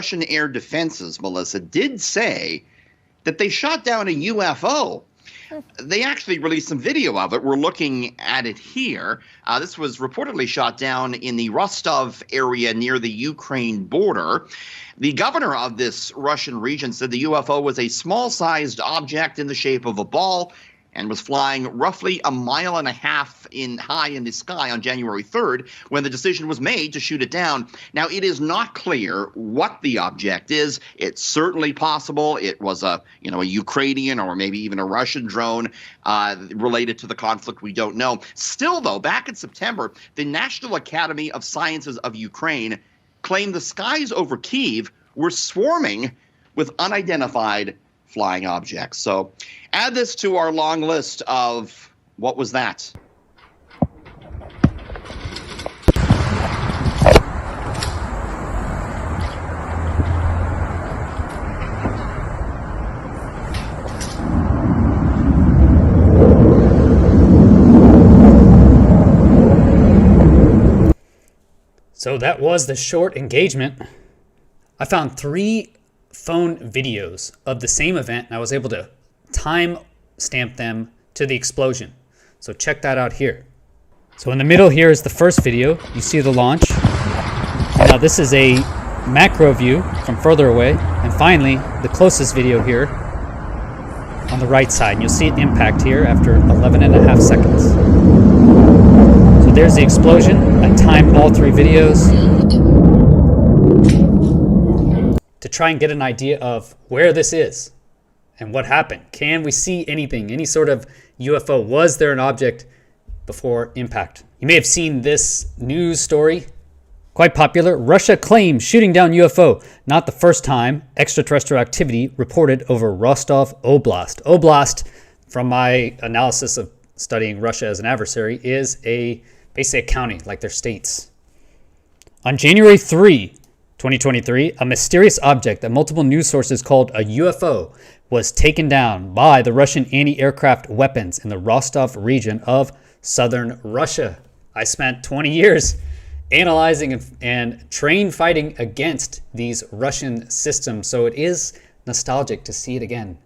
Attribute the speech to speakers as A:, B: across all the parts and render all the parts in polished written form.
A: Russian air defenses, Melissa, did say that they shot down a UFO. They actually released some video of it. We're looking at it here. This was reportedly shot down in the Rostov area near the Ukraine border. The governor of this Russian region said the UFO was a small-sized object in the shape of a ball and was flying roughly 1.5 miles high in the sky on January 3rd when the decision was made to shoot it down. Now, it is not clear what the object is. It's certainly possible it was a Ukrainian or maybe even a Russian drone related to the conflict. We don't know. Still, though, back in September, the National Academy of Sciences of Ukraine claimed the skies over Kyiv were swarming with unidentified flying objects. So add this to our long list of what was that?
B: So that was the short engagement. I found 3 phone videos of the same event, and I was able to time stamp them to the explosion. So check that out here. So in the middle here is the first video. You see the launch. Now this is a macro view from further away. And finally, the closest video here on the right side. And you'll see it impact here after 11.5 seconds. So there's the explosion. I timed all 3 videos to try and get an idea of where this is and what happened. Can we see anything, any sort of UFO? Was there an object before impact? You may have seen this news story, quite popular. Russia claims shooting down UFO. Not the first time extraterrestrial activity reported over Rostov Oblast. Oblast, from my analysis of studying Russia as an adversary, is basically a county, like their states. On January 3, 2023, a mysterious object that multiple news sources called a UFO was taken down by the Russian anti-aircraft weapons in the Rostov region of southern Russia. I spent 20 years analyzing and train fighting against these Russian systems, so it is nostalgic to see it again.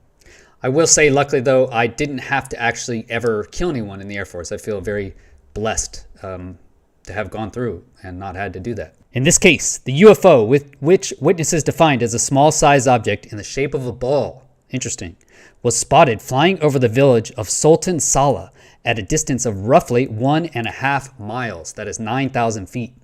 B: I will say, luckily though, I didn't have to actually ever kill anyone in the Air Force. I feel very blessed to have gone through and not had to do that. In this case, the UFO, which witnesses defined as a small-sized object in the shape of a ball, interesting, was spotted flying over the village of Sultan Saleh at a distance of roughly 1.5 miles. That is 9,000 feet.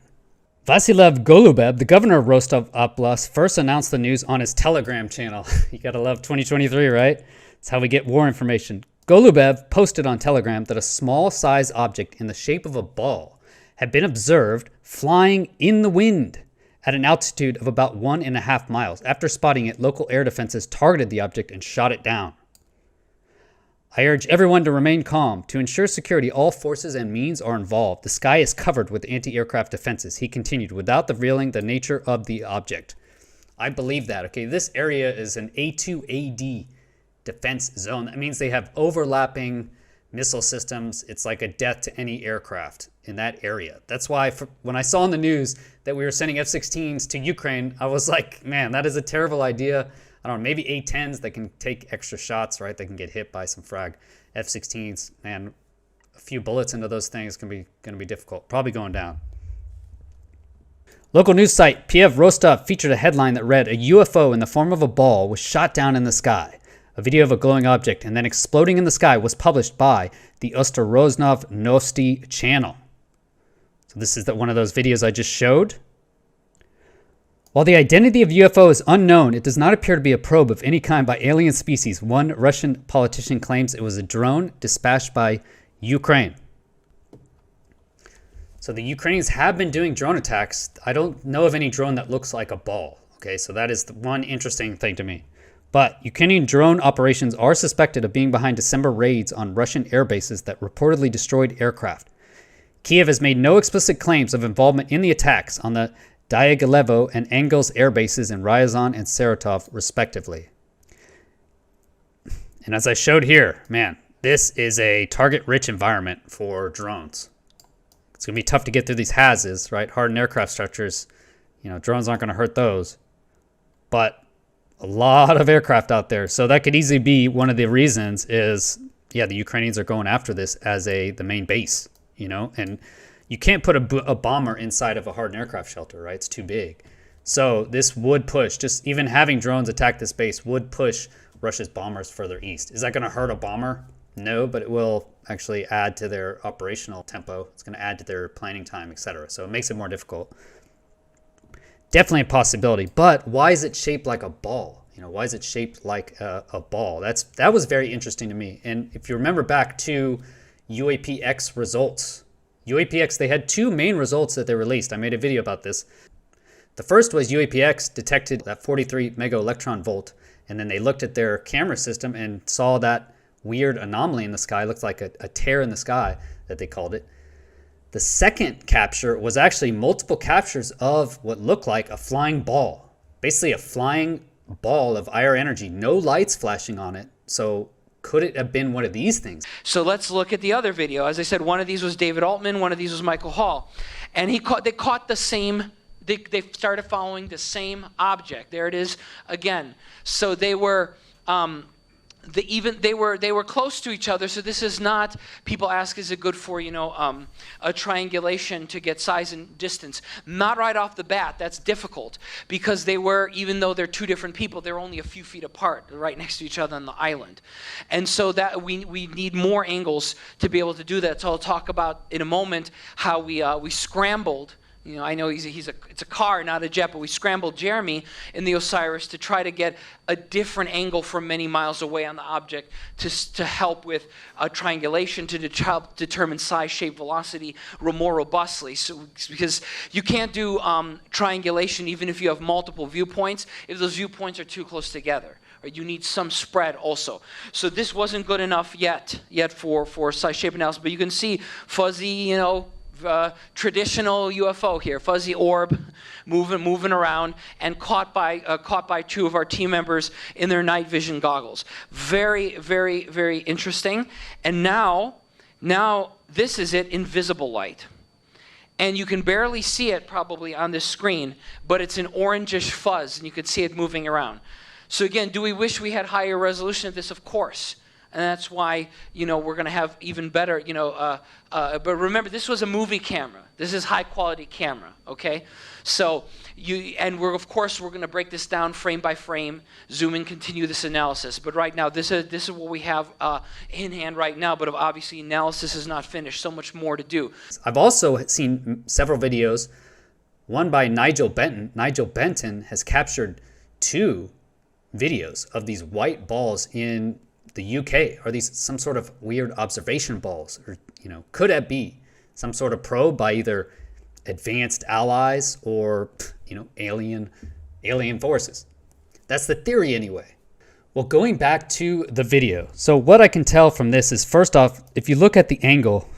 B: Vasilev Golubev, the governor of Rostov Oblast, first announced the news on his Telegram channel. You gotta love 2023, right? It's how we get war information. Golubev posted on Telegram that a small-sized object in the shape of a ball had been observed flying in the wind at an altitude of about 1.5 miles. After spotting it, local air defenses targeted the object and shot it down. I urge everyone to remain calm. To ensure security, all forces and means are involved. The sky is covered with anti-aircraft defenses, he continued, without revealing the nature of the object. I believe that. Okay, this area is an A2AD defense zone. That means they have overlapping missile systems. It's like a death to any aircraft in that area. That's why when I saw in the news that we were sending F-16s to Ukraine, I was like, man, that is a terrible idea. I don't know, maybe A-10s that can take extra shots, right? They can get hit by some frag. F-16s, man, a few bullets into those things going to be difficult. Probably going down. Local news site Kiev Rostov featured a headline that read, "A UFO in the form of a ball was shot down in the sky. A video of a glowing object and then exploding in the sky was published by the Ostroznov Novosti channel." So this is one of those videos I just showed. While the identity of UFO is unknown, it does not appear to be a probe of any kind by alien species. One Russian politician claims it was a drone dispatched by Ukraine. So the Ukrainians have been doing drone attacks. I don't know of any drone that looks like a ball. Okay, so that is the one interesting thing to me. But Ukrainian drone operations are suspected of being behind December raids on Russian air bases that reportedly destroyed aircraft. Kiev has made no explicit claims of involvement in the attacks on the Dyagilevo and Engels air bases in Ryazan and Saratov, respectively. And as I showed here, man, this is a target-rich environment for drones. It's going to be tough to get through these HAZs, right? Hardened aircraft structures. You know, drones aren't going to hurt those. but a lot of aircraft out there. So that could easily be one of the reasons is, yeah, the Ukrainians are going after this as the main base, you know, and you can't put a bomber inside of a hardened aircraft shelter, right? It's too big. So this would push, just even having drones attack this base would push Russia's bombers further east. Is that going to hurt a bomber? No, but it will actually add to their operational tempo. It's going to add to their planning time, etc. So it makes it more difficult. Definitely a possibility, but why is it shaped like a ball? You know, why is it shaped like a ball? That was very interesting to me. And if you remember back to UAPX results, UAPX, they had two main results that they released. I made a video about this. The first was UAPX detected that 43 mega electron volt, and then they looked at their camera system and saw that weird anomaly in the sky. It looked like a tear in the sky that they called it. The second capture was actually multiple captures of what looked like a flying ball. Basically a flying ball of IR energy, no lights flashing on it. So could it have been one of these things?
C: So let's look at the other video. As I said, one of these was David Altman, one of these was Michael Hall. And they caught the same, they started following the same object. There it is again. So they were they were close to each other. So this is not, people ask, is it good for, you know, a triangulation to get size and distance? Not right off the bat. That's difficult because they were, even though they're two different people, they're only a few feet apart, right next to each other on the island. And so that we need more angles to be able to do that. So I'll talk about in a moment how we scrambled. You know, I know it's a car, not a jet, but we scrambled Jeremy in the Osiris to try to get a different angle from many miles away on the object to help with triangulation, to help determine size, shape, velocity more robustly. So, because you can't do triangulation even if you have multiple viewpoints, if those viewpoints are too close together. You need some spread also. So this wasn't good enough yet for size, shape analysis, but you can see fuzzy, you know, traditional UFO here, fuzzy orb, moving around, and caught by two of our team members in their night vision goggles. Very, very, very interesting. And now this is it in visible light. And you can barely see it probably on this screen, but it's an orangish fuzz, and you can see it moving around. So again, do we wish we had higher resolution of this? Of course. And that's why, you know, we're going to have even better, you know, but remember, this was a movie camera. This is high quality camera, okay? So of course, we're going to break this down frame by frame, zoom in, continue this analysis. But right now, this is what we have in hand right now, but obviously analysis is not finished. So much more to do.
B: I've also seen several videos, one by Nigel Benton. Nigel Benton has captured 2 videos of these white balls in the UK. Are these some sort of weird observation balls, or, you know, could it be some sort of probe by either advanced allies or, you know, alien forces? That's the theory anyway. Well, going back to the video, so what I can tell from this is, first off, if you look at the angle,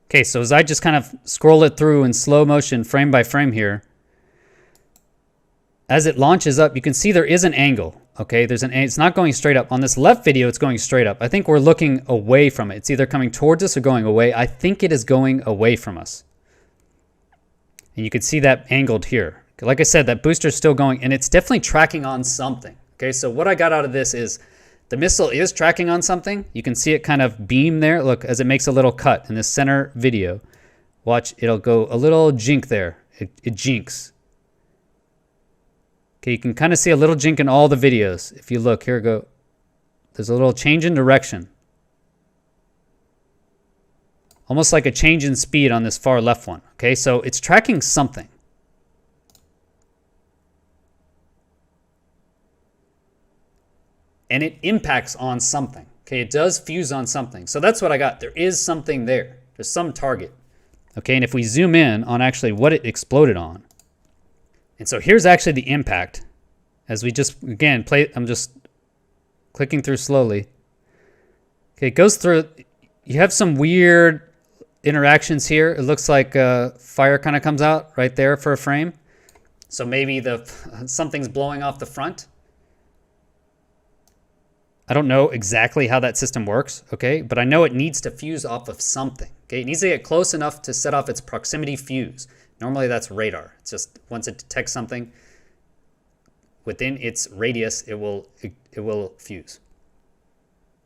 B: okay, so as I just kind of scroll it through in slow motion, frame by frame here, as it launches up, you can see there is an angle. Okay, it's not going straight up. On this left video, it's going straight up. I think we're looking away from it. It's either coming towards us or going away. I think it is going away from us. And you can see that angled here. Like I said, that booster is still going, and it's definitely tracking on something. Okay, so what I got out of this is the missile is tracking on something. You can see it kind of beam there. Look, as it makes a little cut in this center video. Watch, it'll go a little jink there. It jinks. Okay, you can kind of see a little jink in all the videos. If you look, here we go. There's a little change in direction. Almost like a change in speed on this far left one. Okay, so it's tracking something. And it impacts on something. Okay, it does fuse on something. So that's what I got. There is something there. There's some target. Okay, and if we zoom in on actually what it exploded on. And so here's actually the impact. As we just, again, I'm just clicking through slowly. Okay, it goes through. You have some weird interactions here. It looks like fire kind of comes out right there for a frame. So maybe something's blowing off the front. I don't know exactly how that system works, okay? But I know it needs to fuse off of something, okay? It needs to get close enough to set off its proximity fuse. Normally that's radar. It's just once it detects something within its radius, it will fuse.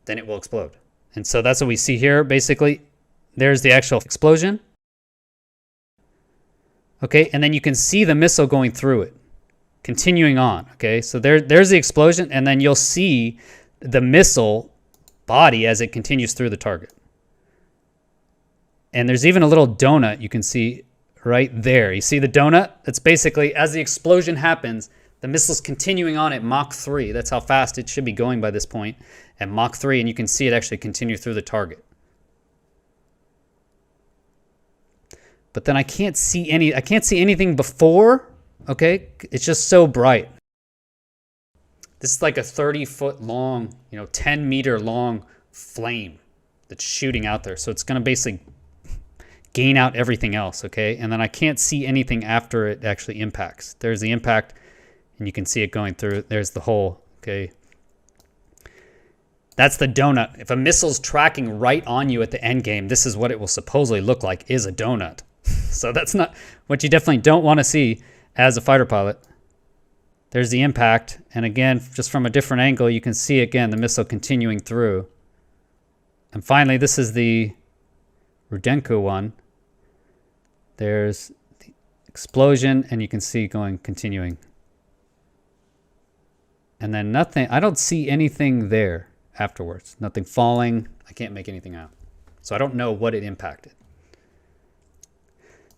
B: Then it will explode. And so that's what we see here. Basically, there's the actual explosion. Okay, and then you can see the missile going through it, continuing on. Okay, so there's the explosion, and then you'll see the missile body as it continues through the target. And there's even a little donut you can see right there. You see the donut? That's basically, as the explosion happens, the missile's continuing on at Mach 3. That's how fast it should be going by this point, at Mach 3, and you can see it actually continue through the target. But then I can't see anything before, okay? It's just so bright. This is like a 30-foot long, 10-meter long flame that's shooting out there. So it's going to basically gain out everything else, okay? And then I can't see anything after it actually impacts. There's the impact, and you can see it going through. There's the hole, okay? That's the donut. If a missile's tracking right on you at the end game, this is what it will supposedly look like, is a donut. So that's not what you definitely don't want to see as a fighter pilot. There's the impact, and again, just from a different angle, you can see again the missile continuing through. And finally, this is the Rudenko one. There's the explosion, and you can see continuing. And then nothing, I don't see anything there afterwards. Nothing falling. I can't make anything out. So I don't know what it impacted.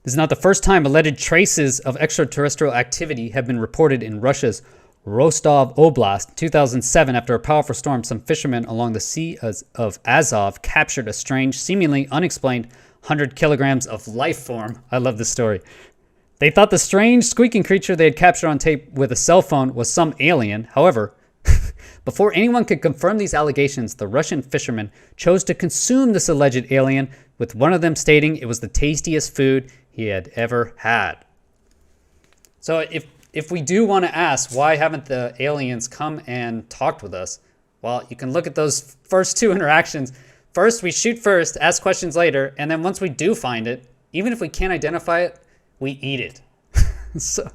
B: This is not the first time alleged traces of extraterrestrial activity have been reported in Russia's Rostov Oblast. In 2007, after a powerful storm, some fishermen along the Sea of Azov captured a strange, seemingly unexplained 100 kilograms of life form. I love this story. They thought the strange squeaking creature they had captured on tape with a cell phone was some alien. However, before anyone could confirm these allegations, the Russian fishermen chose to consume this alleged alien, with one of them stating it was the tastiest food he had ever had. So if we do want to ask, why haven't the aliens come and talked with us? Well, you can look at those first two interactions. First, we shoot first, ask questions later, and then once we do find it, even if we can't identify it, we eat it. So